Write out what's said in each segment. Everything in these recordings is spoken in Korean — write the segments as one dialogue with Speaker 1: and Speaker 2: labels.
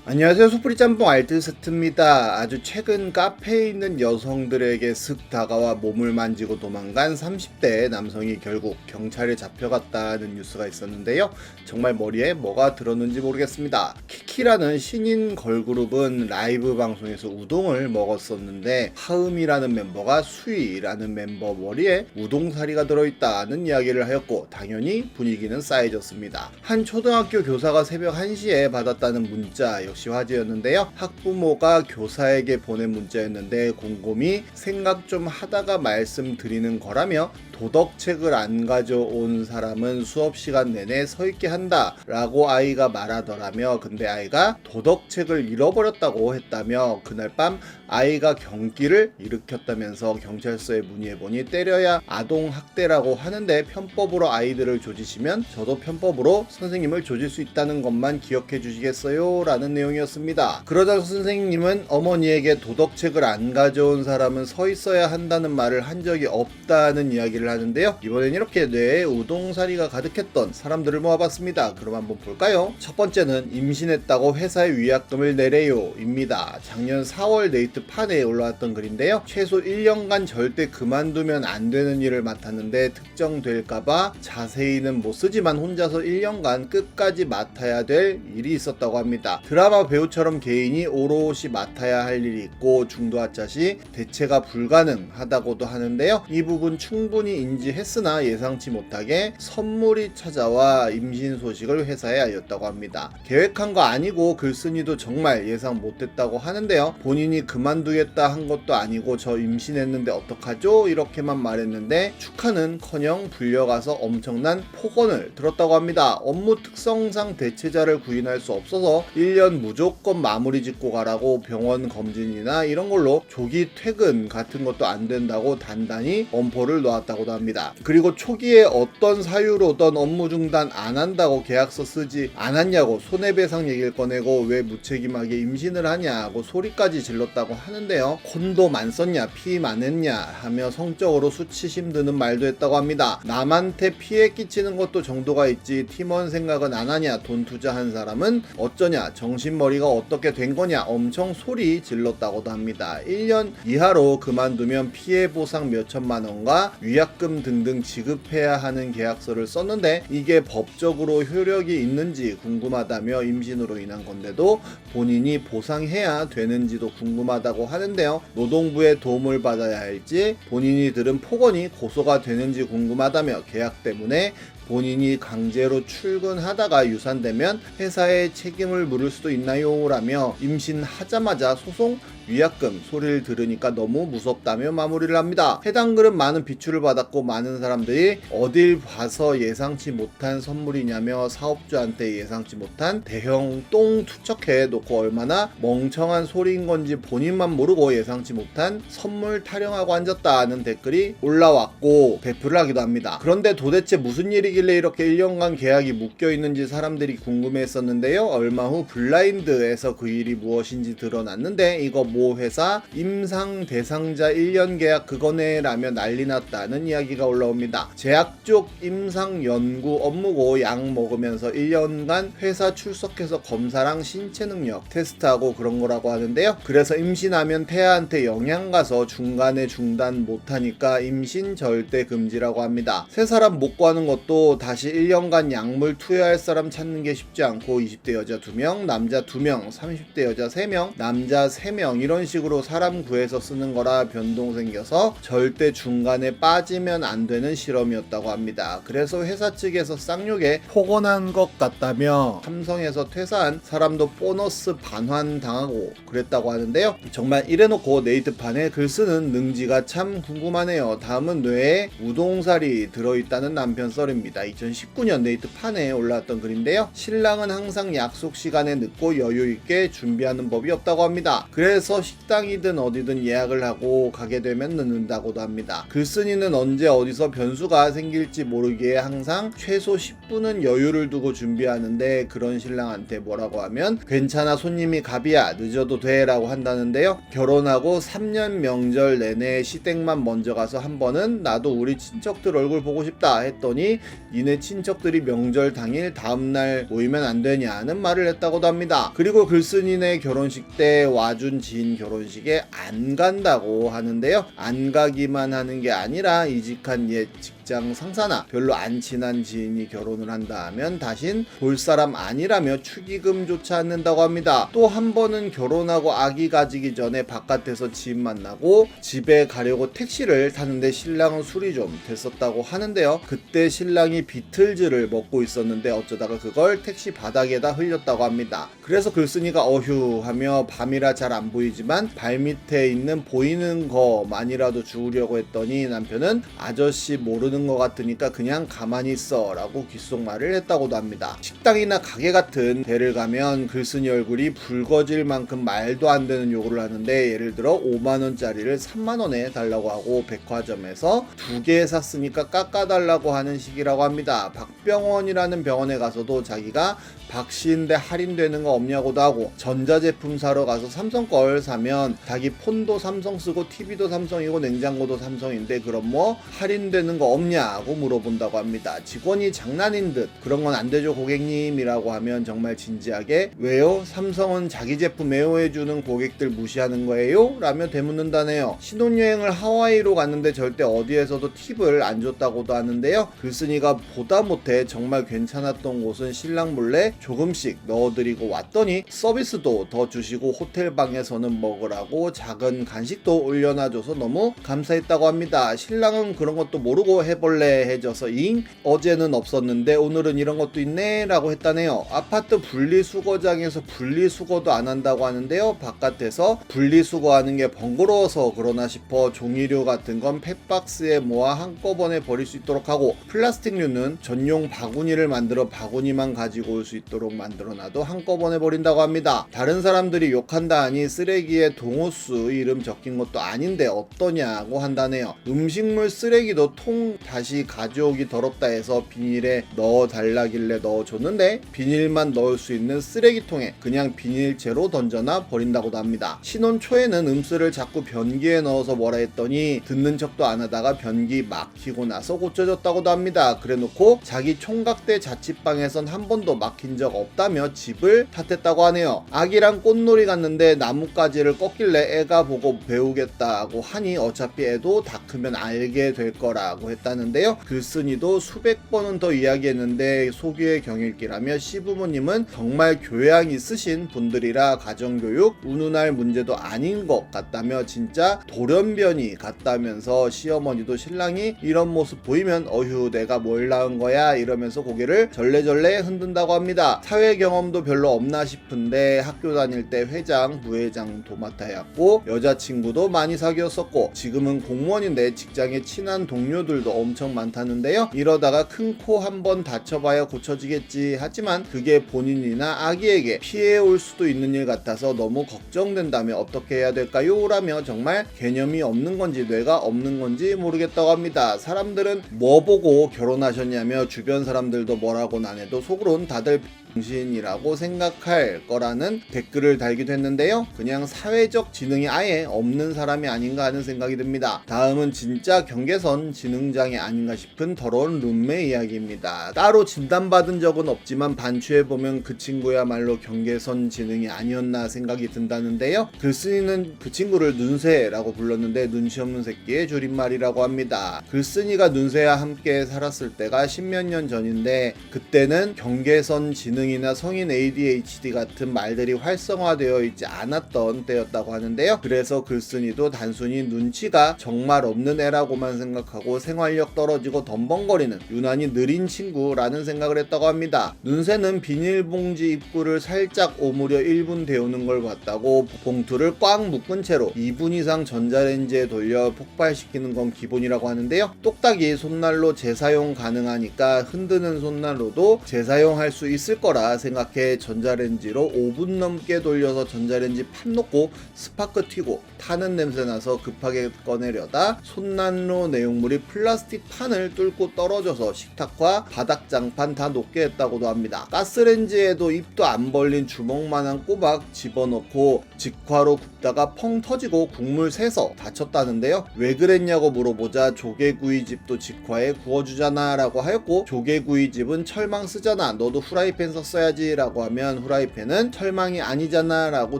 Speaker 1: 안녕하세요. 소프리 짬뽕 알뜰세트입니다. 아주 최근 카페에 있는 여성들에게 슥 다가와 몸을 만지고 도망간 30대 남성이 결국 경찰에 잡혀갔다는 뉴스가 있었는데요. 정말 머리에 뭐가 들었는지 모르겠습니다. 키키라는 신인 걸그룹은 라이브 방송에서 우동을 먹었었는데 하음이라는 멤버가 수희라는 멤버 머리에 우동사리가 들어있다는 이야기를 하였고 당연히 분위기는 싸해졌습니다. 한 초등학교 교사가 새벽 1시에 받았다는 문자 역시 화제였는데요. 학부모가 교사에게 보낸 문자였는데 곰곰이 생각 좀 하다가 말씀드리는 거라며 도덕책을 안 가져온 사람은 수업 시간 내내 서 있게 한다 라고 아이가 말하더라며, 근데 아이가 도덕책을 잃어버렸다고 했다며 그날 밤 아이가 경기를 일으켰다면서 경찰서에 문의해보니 때려야 아동학대라고 하는데 편법으로 아이들을 조지시면 저도 편법으로 선생님을 조질 수 있다는 것만 기억해 주시겠어요? 라는 내용이었습니다. 그러자 선생님은 어머니에게 도덕책을 안 가져온 사람은 서 있어야 한다는 말을 한 적이 없다는 이야기를 하는데요. 이번엔 이렇게 뇌에 우동사리가 가득했던 사람들을 모아봤습니다. 그럼 한번 볼까요? 첫 번째는 임신했다고 회사에 위약금을 내래요 입니다. 작년 4월 네이트판에 올라왔던 글인데요. 최소 1년간 절대 그만두면 안 되는 일을 맡았는데 특정될까봐 자세히는 못 쓰지만 혼자서 1년간 끝까지 맡아야 될 일이 있었다고 합니다. 드라마 배우처럼 개인이 오롯이 맡아야 할 일이 있고 중도하차 시 대체가 불가능하다고도 하는데요. 이 부분 충분히 인지했으나 예상치 못하게 선물이 찾아와 임신 소식을 회사에 알렸다고 합니다. 계획한 거 아니고 글쓴이도 정말 예상 못했다고 하는데요. 본인이 그만두겠다 한 것도 아니고 저 임신했는데 어떡하죠? 이렇게만 말했는데 축하는커녕 불려가서 엄청난 폭언을 들었다고 합니다. 업무 특성상 대체자를 구인할 수 없어서 1년 무조건 마무리 짓고 가라고 병원 검진이나 이런 걸로 조기 퇴근 같은 것도 안 된다고 단단히 엄포를 놓았다고도 합니다. 그리고 초기에 어떤 사유로든 업무 중단 안 한다고 계약서 쓰지 않았냐고 손해배상 얘기를 꺼내고 왜 무책임하게 임신을 하냐고 소리까지 질렀다고 하는데요. 콘돔 안 썼냐, 피임 안 했냐 하며 성적으로 수치심 드는 말도 했다고 합니다. 남한테 피해 끼치는 것도 정도가 있지 팀원 생각은 안 하냐, 돈 투자한 사람은 어쩌냐, 정신머리가 어떻게 된 거냐 엄청 소리 질렀다고도 합니다. 1년 이하로 그만두면 피해 보상 몇천만 원과 위약금 등등 지급해야 하는 계약서를 썼는데 이게 법적으로 효력이 있는지 궁금하다며 임신으로 인한 건데도 본인이 보상해야 되는지도 궁금하다고 하는데요. 노동부의 도움을 받아야 할지 본인이 들은 폭언이 고소가 되는지 궁금하다며 계약 때문에 본인이 강제로 출근하다가 유산되면 회사에 책임을 물을 수도 있나요? 라며 임신하자마자 소송 위약금 소리를 들으니까 너무 무섭다며 마무리를 합니다. 해당 글은 많은 비추를 받았고 많은 사람들이 어딜 봐서 예상치 못한 선물이냐며 사업주한테 예상치 못한 대형 똥 투척해 놓고 얼마나 멍청한 소리인 건지 본인만 모르고 예상치 못한 선물 타령하고 앉았다는 댓글이 올라왔고 배플을 하기도 합니다. 그런데 도대체 무슨 일이길래 이렇게 1년간 계약이 묶여있는지 사람들이 궁금해했었는데요. 얼마 후 블라인드에서 그 일이 무엇인지 드러났는데 이거 모 회사 임상 대상자 1년 계약 그거네 라며 난리 났다는 이야기가 올라옵니다. 제약 쪽 임상 연구 업무고 약 먹으면서 1년간 회사 출석해서 검사랑 신체 능력 테스트하고 그런 거라고 하는데요. 그래서 임신하면 태아한테 영향 가서 중간에 중단 못하니까 임신 절대 금지라고 합니다. 세 사람 못 구하는 것도 다시 1년간 약물 투여할 사람 찾는 게 쉽지 않고 20대 여자 2명, 남자 2명, 30대 여자 3명, 남자 3명 이런 식으로 사람 구해서 쓰는 거라 변동 생겨서 절대 중간에 빠지면 안 되는 실험이었다고 합니다. 그래서 회사 측에서 쌍욕에 폭언한 것 같다며 삼성에서 퇴사한 사람도 보너스 반환 당하고 그랬다고 하는데요. 정말 이래놓고 네이트판에 글 쓰는 능지가 참 궁금하네요. 다음은 뇌에 우동살이 들어있다는 남편 썰입니다. 2019년 네이트판에 올라왔던 글인데요. 신랑은 항상 약속 시간에 늦고 여유있게 준비하는 법이 없다고 합니다. 그래서 가서 식당이든 어디든 예약을 하고 가게 되면 늦는다고도 합니다. 글쓴이는 언제 어디서 변수가 생길지 모르기에 항상 최소 10분은 여유를 두고 준비하는데, 그런 신랑한테 뭐라고 하면 괜찮아 손님이 갑이야 늦어도 돼 라고 한다는데요. 결혼하고 3년 명절 내내 시댁만 먼저 가서 한 번은 나도 우리 친척들 얼굴 보고 싶다 했더니 니네 친척들이 명절 당일 다음날 모이면 안 되냐는 말을 했다고도 합니다. 그리고 글쓴이네 결혼식 때 와준 지인 결혼식에 안 간다고 하는데요. 안 가기만 하는 게 아니라 이직한 옛 직장 상사나 별로 안 친한 지인이 결혼을 한다 하면 다신 볼 사람 아니라며 축의금조차 않는다고 합니다. 또 한 번은 결혼하고 아기 가지기 전에 바깥에서 지인 만나고 집에 가려고 택시를 타는데 신랑은 술이 좀 됐었다고 하는데요. 그때 신랑이 비틀즈를 먹고 있었는데 어쩌다가 그걸 택시 바닥에다 흘렸다고 합니다. 그래서 글쓴이가 어휴 하며 밤이라 잘 안 보이지만 발밑에 있는 보이는 거만이라도 주우려고 했더니 남편은 아저씨 모르는 것 같으니까 그냥 가만히 있어 라고 귓속말을 했다고도 합니다. 식당이나 가게 같은 데를 가면 글쓴이 얼굴이 붉어질 만큼 말도 안 되는 요구를 하는데, 예를 들어 5만원짜리를 3만원에 달라고 하고 백화점에서 2개 샀으니까 깎아달라고 하는 식이라고 합니다. 박병원이라는 병원에 가서도 자기가 박씨인데 할인되는 거 없냐고도 하고, 전자제품 사러 가서 삼성 걸 사면 자기 폰도 삼성 쓰고 TV도 삼성이고 냉장고도 삼성인데 그럼 뭐 할인되는 거 없냐고 물어본다고 합니다. 직원이 장난인 듯 그런 건 안 되죠 고객님이라고 하면 정말 진지하게 왜요? 삼성은 자기 제품 애호해주는 고객들 무시하는 거예요? 라며 되묻는다네요. 신혼여행을 하와이로 갔는데 절대 어디에서도 팁을 안 줬다고도 하는데요. 글쓴이가 보다 못해 정말 괜찮았던 곳은 신랑 몰래 조금씩 넣어드리고 왔더니 서비스도 더 주시고 호텔방에서는 먹으라고 작은 간식도 올려놔줘서 너무 감사했다고 합니다. 신랑은 그런 것도 모르고 해볼래 해져서 잉? 어제는 없었는데 오늘은 이런 것도 있네 라고 했다네요. 아파트 분리수거장에서 분리수거도 안 한다고 하는데요. 바깥에서 분리수거하는 게 번거로워서 그러나 싶어 종이류 같은 건 팩박스에 모아 한꺼번에 버릴 수 있도록 하고, 플라스틱류는 전용 바구니를 만들어 바구니만 가지고 올 수 있도록 만들어놔도 한꺼번에 버린다고 합니다. 다른 사람들이 욕한다 하니 쓰레기에 동호수 이름 적힌 것도 아닌데 어떠냐고 한다네요. 음식물 쓰레기도 통 다시 가져오기 더럽다 해서 비닐에 넣어달라길래 넣어줬는데 비닐만 넣을 수 있는 쓰레기통에 그냥 비닐째로 던져놔 버린다고도 합니다. 신혼 초에는 음수를 자꾸 변기에 넣어서 뭐라 했더니 듣는 척도 안 하다가 변기 막히고 나서 고쳐졌다고도 합니다. 그래놓고 자기 총각대 자취방에선 한 번도 막힌 적 없다며 집을 탓했다고 하네요. 아기랑 꽃놀이 갔는데 나뭇가지를 꺾길래 애가 보고 배우겠다고 하니 어차피 애도 다 크면 알게 될 거라고 했다는데요. 글쓴이도 수백 번은 더 이야기했는데 소규의 경읽기라며 시부모님은 정말 교양 있으신 분들이라 가정교육 운운할 문제도 아닌 것 같다며 진짜 돌연변이 같다면서 시어머니도 신랑이 이런 모습 보이면 어휴 내가 뭘 낳은 거야 이러면서 고개를 절레절레 흔든다고 합니다. 사회 경험도 별로 없나 싶은데 학교 다닐 때 회장, 부회장도 맡아왔고 여자친구도 많이 사귀었었고 지금은 공무원인데 직장에 친한 동료들도 엄청 많다는데요. 이러다가 큰 코 한번 다쳐봐야 고쳐지겠지 하지만 그게 본인이나 아기에게 피해 올 수도 있는 일 같아서 너무 걱정된다며 어떻게 해야 될까요? 라며 정말 개념이 없는 건지 뇌가 없는 건지 모르겠다고 합니다. 사람들은 뭐 보고 결혼하셨냐며 주변 사람들도 뭐라고는 안 해도 속으론 다들 정신이라고 생각할 거라는 댓글을 달기도 했는데요. 그냥 사회적 지능이 아예 없는 사람이 아닌가 하는 생각이 듭니다. 다음은 진짜 경계선 지능장애 아닌가 싶은 더러운 룸메 이야기입니다. 따로 진단받은 적은 없지만 반추해보면 그 친구야말로 경계선 지능이 아니었나 생각이 든다는데요. 글쓴이는 그 친구를 눈새라고 불렀는데 눈치 없는 새끼의 줄임말이라고 합니다. 글쓴이가 눈새와 함께 살았을 때가 십몇 년 전인데 그때는 경계선 지능 이나 성인 ADHD 같은 말들이 활성화되어 있지 않았던 때였다고 하는데요. 그래서 글쓴이도 단순히 눈치가 정말 없는 애라고만 생각하고 생활력 떨어지고 덤벙거리는 유난히 느린 친구라는 생각을 했다고 합니다. 눈새는 비닐봉지 입구를 살짝 오므려 1분 데우는 걸 봤다고 봉투를 꽉 묶은 채로 2분 이상 전자레인지에 돌려 폭발시키는 건 기본이라고 하는데요. 똑딱이 손난로 재사용 가능하니까 흔드는 손난로도 재사용할 수 있을 거라 거라 생각해 전자레인지로 5분 넘게 돌려서 전자레인지 판 놓고 스파크 튀고 타는 냄새 나서 급하게 꺼내려다 손난로 내용물이 플라스틱 판을 뚫고 떨어져서 식탁과 바닥장판 다 녹게 했다고도 합니다. 가스레인지에도 입도 안 벌린 주먹만한 꼬박 집어넣고 직화로 굽다가 펑 터지고 국물 새서 다쳤다는데요. 왜 그랬냐고 물어보자 조개구이집도 직화에 구워주잖아 라고 하였고, 조개구이집은 철망 쓰잖아, 너도 후라이팬 썼어야지 라고 하면 후라이팬은 철망이 아니잖아 라고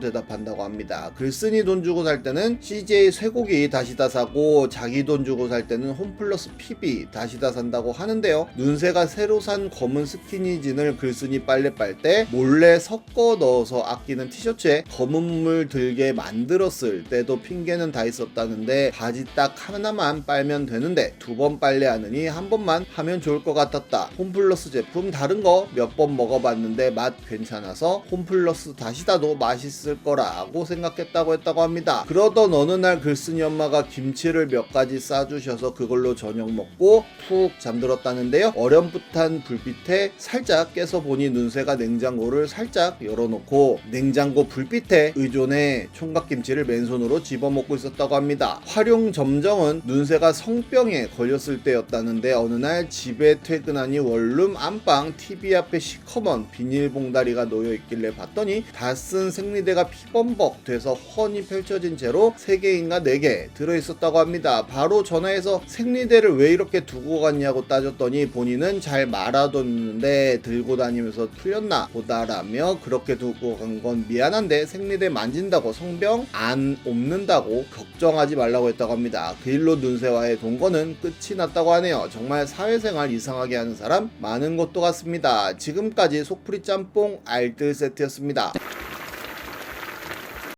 Speaker 1: 대답한다고 합니다. 글쓴이 돈 주고 살 때는 CJ 쇠고기 다시다 사고 자기 돈 주고 살 때는 홈플러스 PB 다시다 산다고 하는데요. 눈새가 새로 산 검은 스키니진을 글쓴이 빨래 빨 때 몰래 섞어 넣어서 아끼는 티셔츠에 검은 물 들게 만들었을 때도 핑계는 다 있었다는데, 바지 딱 하나만 빨면 되는데 두 번 빨래하느니 한 번만 하면 좋을 것 같았다. 홈플러스 제품 다른 거 몇 번 먹어봤는데 맛 괜찮아서 홈플러스 다시다도 맛있을 거라고 생각했다고 했다고 합니다. 그러던 어느 날 글쓴이 엄마가 김치를 몇 가지 싸주셔서 그걸로 저녁 먹고 푹 잠들었다는데요. 어렴풋한 불빛에 살짝 깨서 보니 눈새가 냉장고를 살짝 열어놓고 냉장고 불빛에 의존해 총각김치를 맨손으로 집어먹고 있었다고 합니다. 활용 점정은 눈새가 성병에 걸렸을 때였다는데, 어느 날 집에 퇴근하니 원룸 안방 TV 앞에 시커먼 비닐봉다리가 놓여있길래 봤더니 다 쓴 생리대가 피범벅 돼서 훤히 펼쳐진 채로 3개인가 4개 들어있었다고 합니다. 바로 전화해서 생리대를 왜 이렇게 두고 갔냐고 따졌더니 본인은 잘 말아뒀는데 들고 다니면서 풀렸나 보다라며, 그렇게 두고 간 건 미안한데 생리대 만진다고 성병 안 옮는다고 걱정하지 말라고 했다고 합니다. 그 일로 눈새와의 동거는 끝이 났다고 하네요. 정말 사회생활 이상하게 하는 사람 많은 것도 같습니다. 지금까지 속풀이 짬뽕 알뜰 세트였습니다.